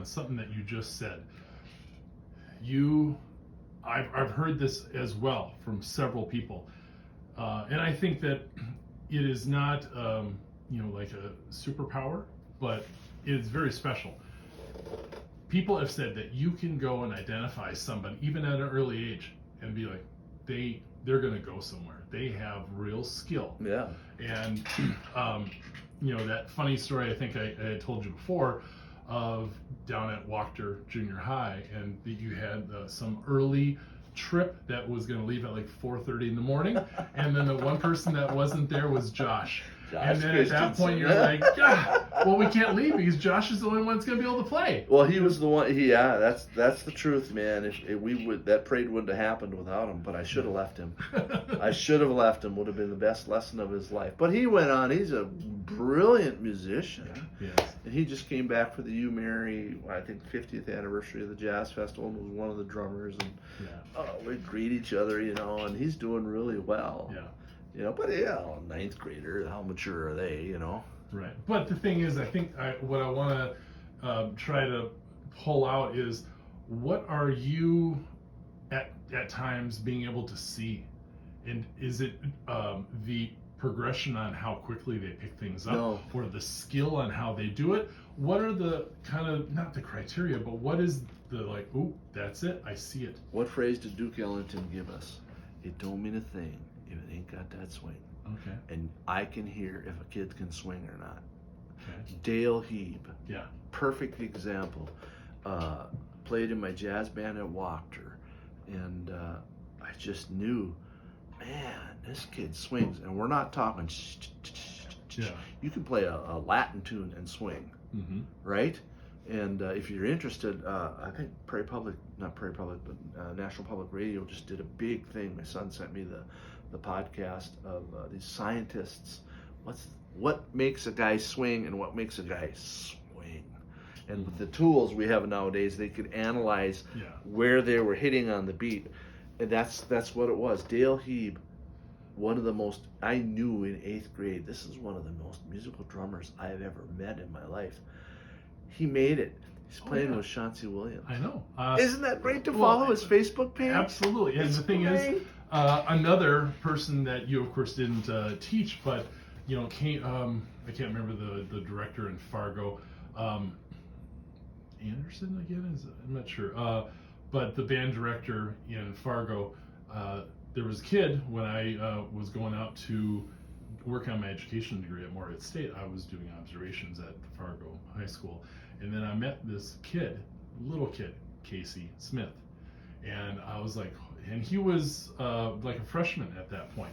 something that you just said. I've heard this as well from several people, and I think that it is not like a superpower, but it's very special. People have said that you can go and identify somebody even at an early age and be like, they're going to go somewhere. They have real skill. Yeah. And that funny story I think I had told you before of down at Wachter Junior High, and that you had some early trip that was going to leave at like 4:30 in the morning, and then the one person that wasn't there was Josh. And then at that point you're like, yeah, well, we can't leave because Josh is the only one that's going to be able to play. Well, he was the one. That's the truth, man. If we would, that parade wouldn't have happened without him. But I should have left him. I should have left him. Would have been the best lesson of his life. But he went on. He's a brilliant musician. Yes. And he just came back for the U Mary, I think, 50th anniversary of the Jazz Festival, and was one of the drummers. And we'd greet each other, and he's doing really well. Yeah. But ninth grader, how mature are they, Right. But the thing is, I think what I want to try to pull out is, what are you at times being able to see? And is it the progression on how quickly they pick things up, or the skill on how they do it? What are the kind of, not the criteria, but what is the like, oh, that's it, I see it? What phrase did Duke Ellington give us? It don't mean a thing if it ain't got that swing. Okay. And I can hear if a kid can swing or not. Okay. Dale Heeb. Yeah. Perfect example. Played in my jazz band at Wachter, and I just knew, man, this kid swings. And we're not talking. Yeah. You can play a Latin tune and swing, right? And if you're interested, I think National Public Radio just did a big thing. My son sent me the podcast of these scientists. What makes a guy swing and what makes a guy swing? And with the tools we have nowadays, they could analyze where they were hitting on the beat. And that's what it was. Dale Heeb, one of the most, I knew in 8th grade, this is one of the most musical drummers I have ever met in my life. He made it. He's playing with Chauncey Williams. I know. Isn't that great to follow his Facebook page? Absolutely. And the thing is, another person that you, of course, didn't teach, but I can't remember the director in Fargo. Anderson again? I'm not sure. But the band director in Fargo, there was a kid when I was going out to work on my education degree at Morehead State. I was doing observations at Fargo High School, and then I met this kid, little kid, Casey Smith, and I was like, and he was like a freshman at that point,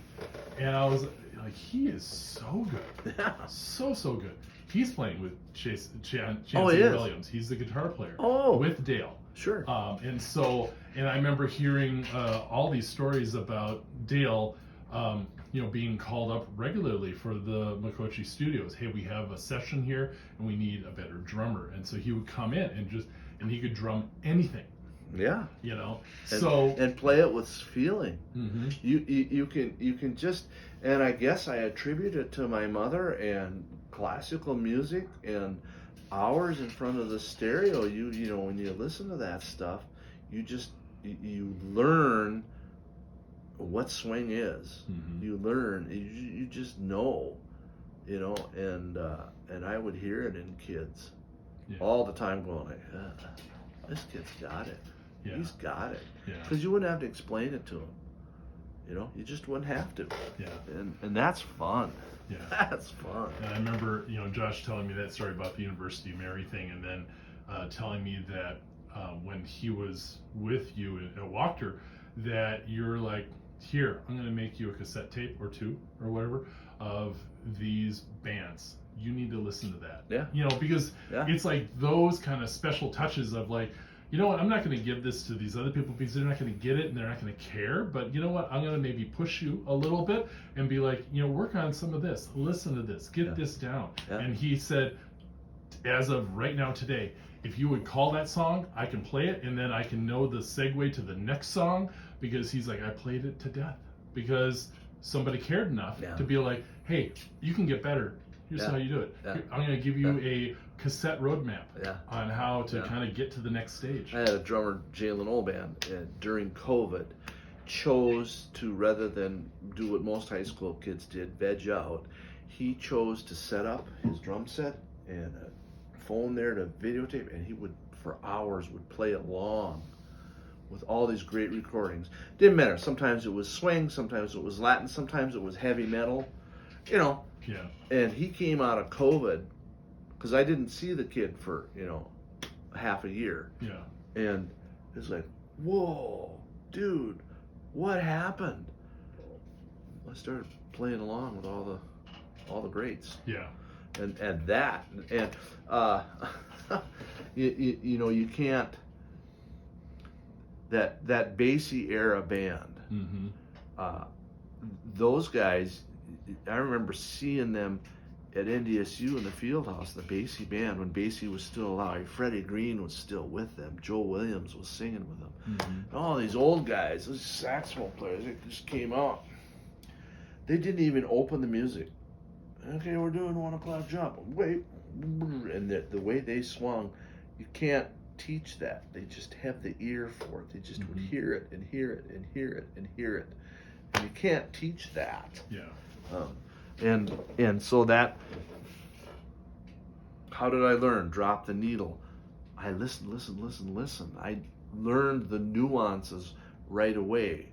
and I was like, he is so good, so good. He's playing with Chauncey Williams. He's the guitar player with Dale. Sure. And I remember hearing all these stories about Dale, being called up regularly for the McCoachy Studios. Hey, we have a session here, and we need a better drummer. And so he would come in and he could drum anything. Yeah. And play it with feeling. Mm-hmm. You can just, and I guess I attribute it to my mother and classical music and hours in front of the stereo. When you listen to that stuff, you learn what swing is. Mm-hmm. You learn, you just know, and I would hear it in kids all the time, going like, this kid's got it. Yeah. He's got it. Yeah. Because you wouldn't have to explain it to him. You just wouldn't have to. Yeah. And that's fun. Yeah. That's fun. And I remember, Josh telling me that story about the University of Mary thing, and then telling me that when he was with you at Wachter, that you're like, here, I'm going to make you a cassette tape or two or whatever of these bands. You need to listen to that. Yeah. Because it's like those kind of special touches of like, you know what, I'm not going to give this to these other people because they're not going to get it and they're not going to care. But you know what, I'm going to maybe push you a little bit and be like, work on some of this. Listen to this. Get this down. Yeah. And he said, as of right now today, if you would call that song, I can play it and then I can know the segue to the next song, because he's like, I played it to death because somebody cared enough to be like, hey, you can get better. Here's how you do it. I'm going to give you cassette roadmap Yeah. on how to Yeah. kind of get to the next stage. I had a drummer, Jalen Olband, during COVID, chose to, rather than do what most high school kids did, veg out, he chose to set up his drum set and a phone there to videotape, and he would, for hours, would play along with all these great recordings. Didn't matter. Sometimes it was swing, sometimes it was Latin, sometimes it was heavy metal, you know. Yeah. And he came out of COVID, because I didn't see the kid for, half a year. Yeah. And it's like, whoa, dude, what happened? I started playing along with all the greats. Yeah. And you can't, that Basie era band, Mm-hmm. those guys, I remember seeing them at NDSU in the field house, the Basie band, when Basie was still alive. Freddie Green was still with them. Joe Williams was singing with them. Mm-hmm. All these old guys, those saxophone players, they just came out. They didn't even open the music. Okay, we're doing 1 o'clock jump. Wait, and the way they swung, you can't teach that. They just have the ear for it. They just would hear it and hear it and hear it and hear it, and you can't teach that. Yeah. And so that, how did I learn? Drop the needle. I listen. I learned the nuances right away.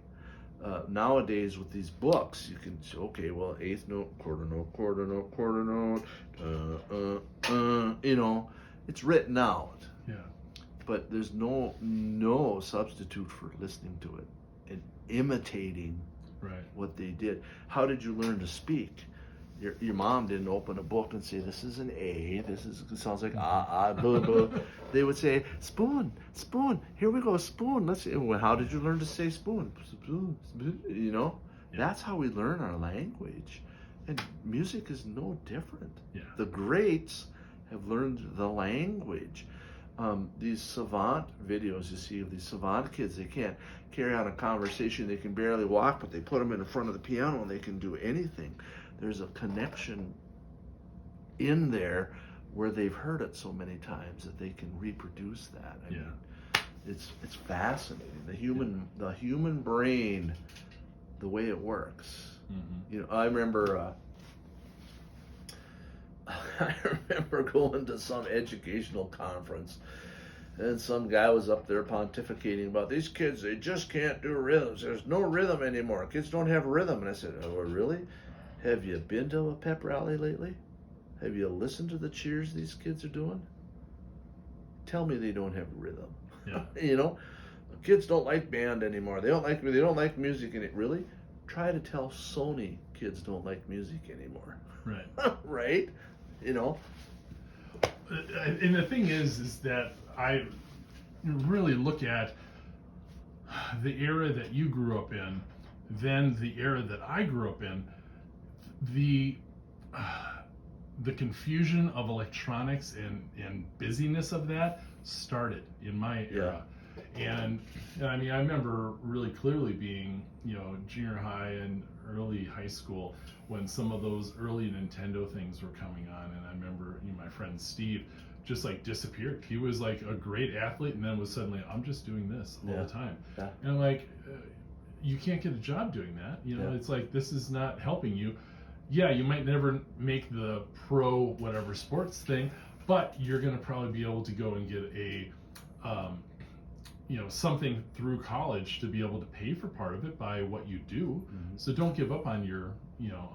Nowadays with these books, you can say, okay, well, eighth note, quarter note, quarter note, quarter note, it's written out. Yeah. But there's no substitute for listening to it and imitating Right. what they did. How did you learn to speak? Your mom didn't open a book and say, this is an A, it sounds like blah, blah. They would say, spoon, here we go, spoon. Let's see. Well, how did you learn to say spoon? Spoon. Yeah. That's how we learn our language. And music is no different. Yeah. The greats have learned the language. These savant videos you see of these savant kids, they can't carry on a conversation, they can barely walk, but they put them in front of the piano and they can do anything. There's a connection in there where they've heard it so many times that they can reproduce that. I mean, it's fascinating. The human brain, the way it works. Mm-hmm. I remember going to some educational conference, and some guy was up there pontificating about these kids, they just can't do rhythms. There's no rhythm anymore. Kids don't have rhythm. And I said, oh, really? Have you been to a pep rally lately? Have you listened to the cheers these kids are doing? Tell me they don't have rhythm. Yeah. Kids don't like band anymore. They don't like music in it. Really? Try to tell Sony kids don't like music anymore. Right. Right? And the thing is that I really look at the era that you grew up in, then the era that I grew up in, the confusion of electronics and busyness of that started in my era. And I mean, I remember really clearly being, junior high and early high school when some of those early Nintendo things were coming on. And I remember my friend Steve just like disappeared. He was like a great athlete and then was suddenly, I'm just doing this all the time. Yeah. And I'm like, you can't get a job doing that. It's like, this is not helping you. Yeah, you might never make the pro whatever sports thing, but you're going to probably be able to go and get a something through college to be able to pay for part of it by what you do. Mm-hmm. So don't give up on your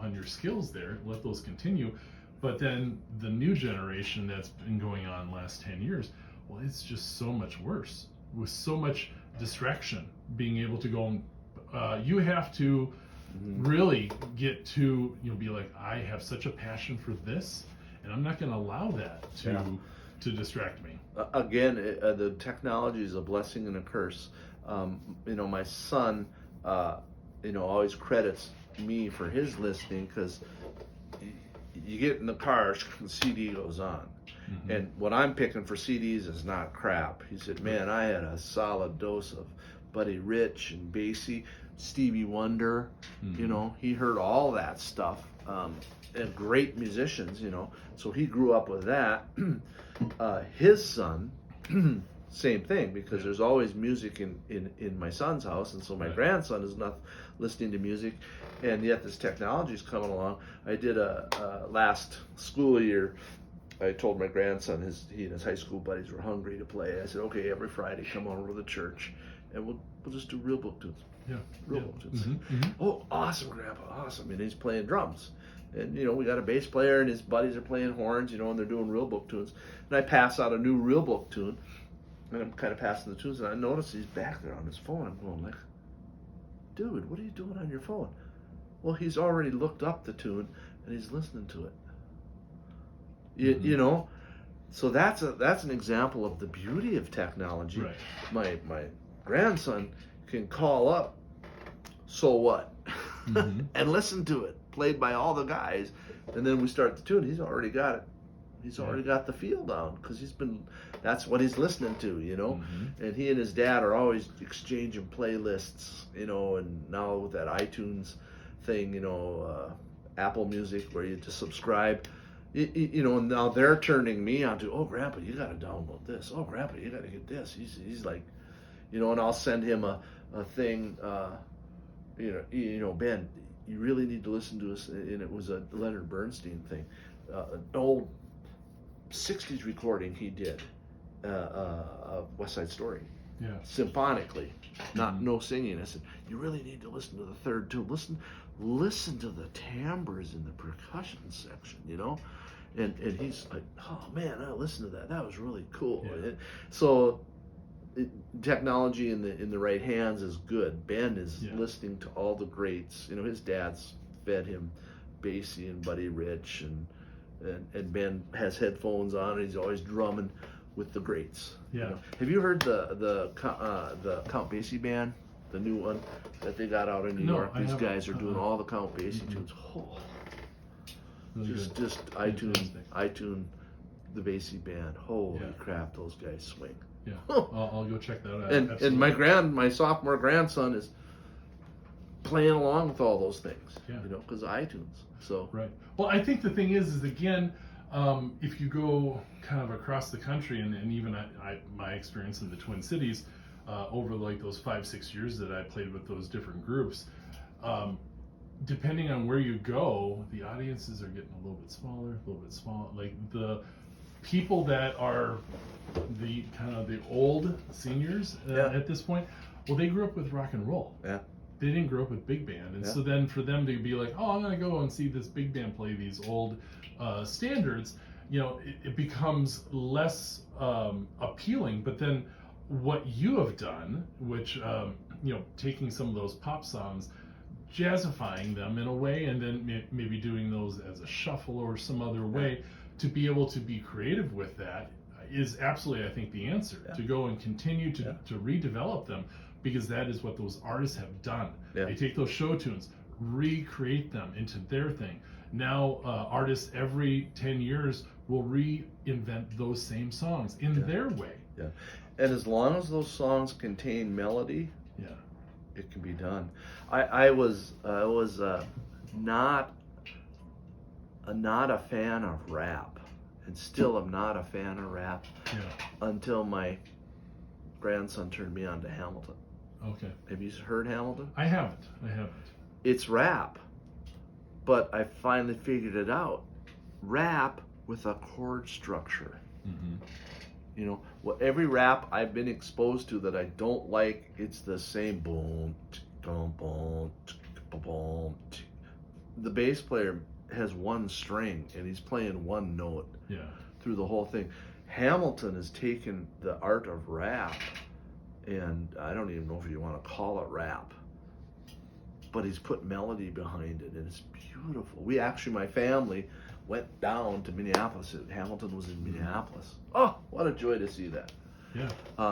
on your skills there. Let those continue. But then the new generation that's been going on the last 10 years, well, it's just so much worse with so much distraction. Being able to go and you have to really get to be like, I have such a passion for this, and I'm not going to allow that to distract me. Again, the technology is a blessing and a curse. My son, always credits me for his listening, because you get in the car, the CD goes on. Mm-hmm. And what I'm picking for CDs is not crap. He said, man, I had a solid dose of Buddy Rich and Basie, Stevie Wonder. Mm-hmm. He heard all that stuff and great musicians, you know. So he grew up with that. His son, same thing, because there's always music in my son's house, and so my grandson is not listening to music, and yet this technology is coming along. I did a last school year. I told my grandson, he and his high school buddies were hungry to play. I said, okay, every Friday come over to the church, and we'll just do real book tunes. Yeah. Real book tunes. Mm-hmm. Mm-hmm. Oh, awesome, Grandpa, awesome. And he's playing drums. And, you know, we got a bass player, and his buddies are playing horns, you know, and they're doing real book tunes. And I pass out a new real book tune, and I'm kind of passing the tunes, and I notice he's back there on his phone. I'm going like, dude, what are you doing on your phone? Well, he's already looked up the tune, and he's listening to it. You know, so that's an example of the beauty of technology. Right. My grandson can call up, so what, and listen to it played by all the guys, and then we start the tune. He's already got it. He's already got the feel down because that's what he's listening to, you know. And he and his dad are always exchanging playlists, you know. And now with that iTunes thing, you know, Apple Music, where you just subscribe. You know, now they're turning me on to, oh, Grandpa, you got to download this. Oh, Grandpa, you got to get this. He's like, you know, and I'll send him a thing, you know, Ben, you really need to listen to us. And it was a Leonard Bernstein thing, an old 60s recording he did of West Side Story. Yeah. Symphonically, no singing. I said, you really need to listen to the third tune. Listen to the timbres in the percussion section, you know. And he's like, oh man, I listened to that. That was really cool. Yeah. So technology in the right hands is good. Ben is listening to all the greats. You know, his dad's fed him Basie and Buddy Rich, and Ben has headphones on, and he's always drumming with the greats. Yeah. You know? Have you heard the Count Basie band, the new one that they got out in New York? These guys are doing all the Count Basie tunes. Oh, really just iTunes the Basie band. Holy crap, those guys swing. Yeah, I'll go check that out. And my sophomore grandson is playing along with all those things. Yeah. You know, because of iTunes. So right. Well, I think the thing is again, if you go kind of across the country, and even my experience in the Twin Cities, over like those 5-6 years that I played with those different groups, depending on where you go, the audiences are getting a little bit smaller. Like the people that are the kind of the old seniors at this point, well, they grew up with rock and roll. Yeah. They didn't grow up with big band, and so then for them to be like, oh, I'm gonna go and see this big band play these old standards, you know, it becomes less appealing. But then what you have done, which you know, taking some of those pop songs, jazzifying them in a way, and then maybe doing those as a shuffle or some other way to be able to be creative with that is absolutely, I think, the answer. To go and continue to redevelop them, because that is what those artists have done. They take those show tunes, recreate them into their thing. Now artists every 10 years will reinvent those same songs in their way. Yeah. And as long as those songs contain melody, it can be done. I was not a fan of rap, and still am not a fan of rap until my grandson turned me on to Hamilton. Okay. Have you heard Hamilton? I haven't. It's rap, but I finally figured it out. Rap with a chord structure. You know, every rap I've been exposed to that I don't like, it's the same boom, boom, boom, boom. The bass player has one string and he's playing one note through the whole thing. Hamilton has taken the art of rap, and I don't even know if you want to call it rap, but he's put melody behind it, and it's beautiful. We actually, my family went down to Minneapolis. Hamilton was in Minneapolis. Oh, what a joy to see that.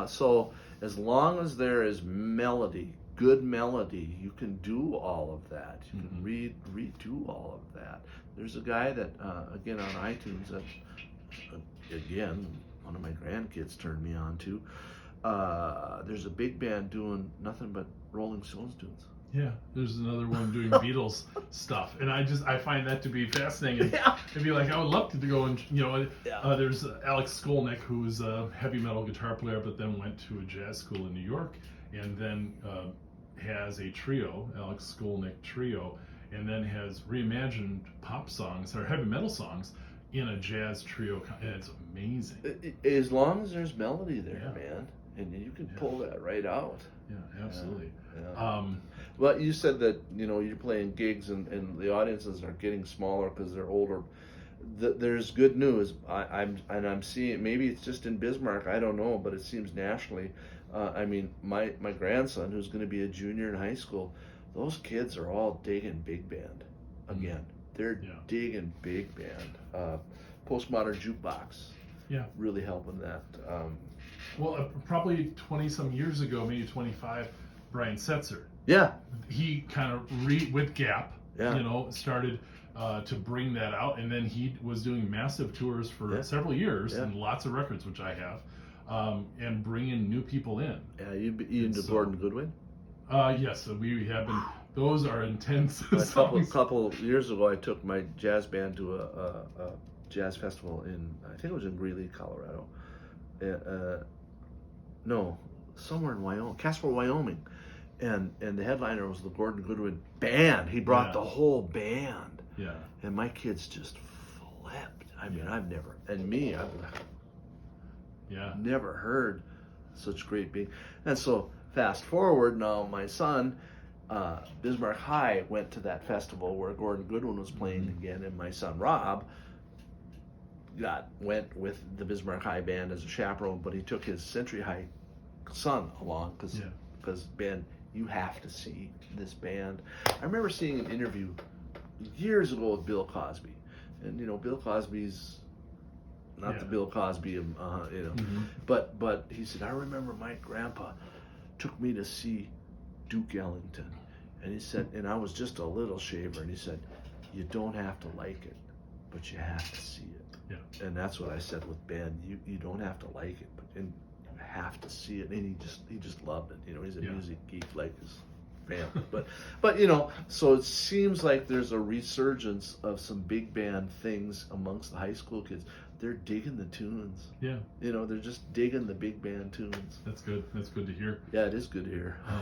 So as long as there is melody, good melody, you can do all of that. You can redo all of that. There's a guy that, again, on iTunes, that, again, one of my grandkids turned me on to. There's a big band doing nothing but Rolling Stones tunes. Yeah, there's another one doing Beatles stuff, and I find that to be fascinating. Yeah. It'd be like I would love to go and Yeah. there's Alex Skolnick, who's a heavy metal guitar player, but then went to a jazz school in New York, and then has a trio, Alex Skolnick Trio, and then has reimagined pop songs or heavy metal songs in a jazz trio, and it's amazing. As long as there's melody there, Yeah. man, and you can pull that right out. Yeah, absolutely. Yeah. Well, you said that you're playing gigs and the audiences are getting smaller because they're older. There's good news. I'm seeing, maybe it's just in Bismarck, I don't know, but it seems nationally. I mean, my grandson, who's going to be a junior in high school, those kids are all digging big band again. They're digging big band. Postmodern jukebox. Yeah. Really helping that. Well, probably 20 some years ago, maybe 25, Brian Setzer. Yeah. He kind of with Gap, started to bring that out, and then he was doing massive tours for several years and lots of records, which I have, and bringing new people in. Yeah, you into Gordon Goodwin? Yes, we have been. Those are intense. A couple years ago, I took my jazz band to a jazz festival I think it was in Greeley, Colorado. No, somewhere in Wyoming, Casper, Wyoming. And the headliner was the Gordon Goodwin band. He brought the whole band. Yeah. And my kids just flipped. I mean, I've never heard such great being. And so fast forward now, my son, Bismarck High, went to that festival where Gordon Goodwin was playing again, and my son Rob went with the Bismarck High band as a chaperone, but he took his Century High son along because Ben, you have to see this band. I remember seeing an interview years ago with Bill Cosby, and Bill Cosby's not the Bill Cosby of but he said, I remember my grandpa took me to see Duke Ellington, and he said, and I was just a little shaver, and he said, you don't have to like it, but you have to see it. Yeah. And that's what I said with Ben. You don't have to like it, but you have to see it. And he just loved it. He's a music geek like his family. but so it seems like there's a resurgence of some big band things amongst the high school kids. They're digging the tunes. Yeah. They're just digging the big band tunes. That's good. That's good to hear. Yeah, it is good to hear.